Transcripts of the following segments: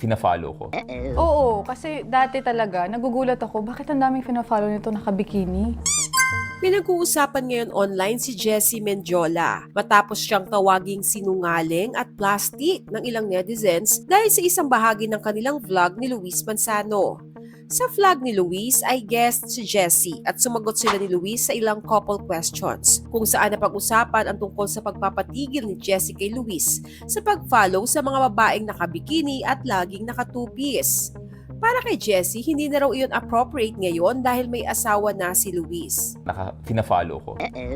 fina-follow ko. Oo, kasi dati talaga, nagugulat ako, bakit ang daming fina-follow nito nakabikini? Pinag-uusapan ngayon online si Jessie Mendiola matapos siyang tawaging sinungaling at plastic ng ilang netizens dahil sa isang bahagi ng kanilang vlog ni Luis Manzano. Sa vlog ni Luis ay guest si Jessie at sumagot sila ni Luis sa ilang couple questions kung saan napag-usapan ang tungkol sa pagpapatigil ni Jessie kay Luis sa pag-follow sa mga babaeng nakabikini at laging nakatupis. Para kay Jessie, hindi na raw iyon appropriate ngayon dahil may asawa na si Luis. Fina-follow ko.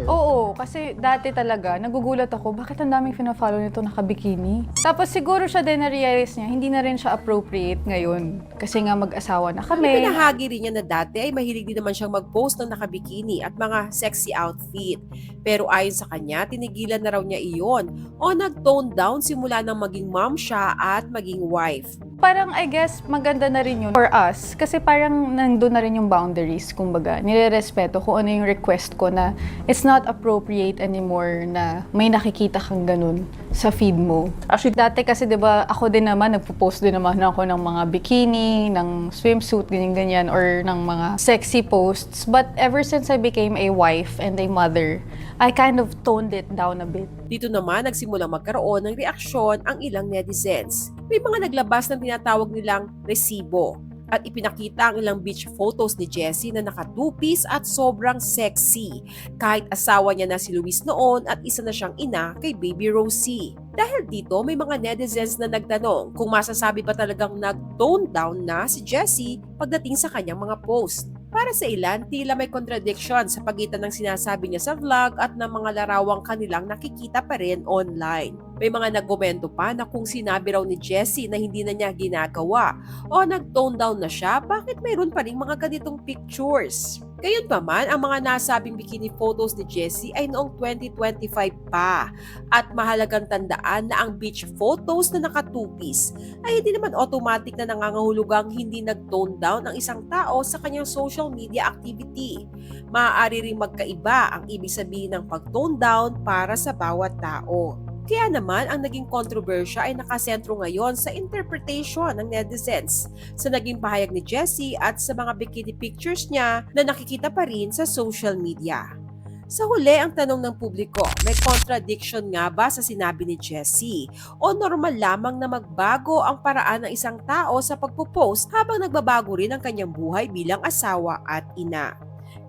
Oo, kasi dati talaga, nagugulat ako, bakit ang daming fina-follow nito nakabikini? Tapos siguro siya din na-realize niya, hindi na rin siya appropriate ngayon. Kasi nga mag-asawa na kami. Pinahagi rin niya na dati ay mahilig din naman siyang mag-post ng nakabikini at mga sexy outfit. Pero ayon sa kanya, tinigilan na raw niya iyon o nag-tone down simula nang maging mom siya at maging wife. Parang I guess maganda na rin yun for us kasi parang nandun na rin yung boundaries, kumbaga. Nire-respeto kung ano yung request ko na it's not appropriate anymore na may nakikita kang ganun sa feed mo. Actually, dati kasi 'di ba ako din naman nagpo-post din naman ako ng mga bikini, ng swimsuit, ganyan-ganyan or ng mga sexy posts. But ever since I became a wife and a mother, I kind of toned it down a bit. Dito naman nagsimulang magkaroon ng reaksyon ang ilang netizens. May mga naglabas ng tinatawag nilang resibo at ipinakita ang ilang beach photos ni Jessie na nakatupis at sobrang sexy kahit asawa niya na si Luis noon at isa na siyang ina kay baby Rosie. Dahil dito may mga netizens na nagtanong kung masasabi ba talagang nag-tone down na si Jessie pagdating sa kanyang mga post. Para sa ilan, tila may contradiction sa pagitan ng sinasabi niya sa vlog at ng mga larawang kanilang nakikita pa rin online. May mga nagkomento pa na kung sinabi raw ni Jessie na hindi na niya ginagawa o nag-tone down na siya, bakit mayroon pa rin mga ganitong pictures? Gayunpaman, ang mga nasabing bikini photos ni Jessie ay noong 2025 pa at mahalagang tandaan na ang beach photos na nakatupis ay hindi naman automatic na nangangahulugang hindi nag-tone down ang isang tao sa kanyang social media activity. Maaari ring magkaiba ang ibig sabihin ng pag-tone down para sa bawat tao. Kaya naman, ang naging kontrobersya ay nakasentro ngayon sa interpretation ng netizens sa naging pahayag ni Jessie at sa mga bikini pictures niya na nakikita pa rin sa social media. Sa huli, ang tanong ng publiko, may contradiction nga ba sa sinabi ni Jessie? O normal lamang na magbago ang paraan ng isang tao sa pagpo-post habang nagbabago rin ang kanyang buhay bilang asawa at ina?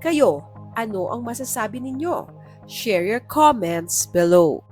Kayo, ano ang masasabi ninyo? Share your comments below.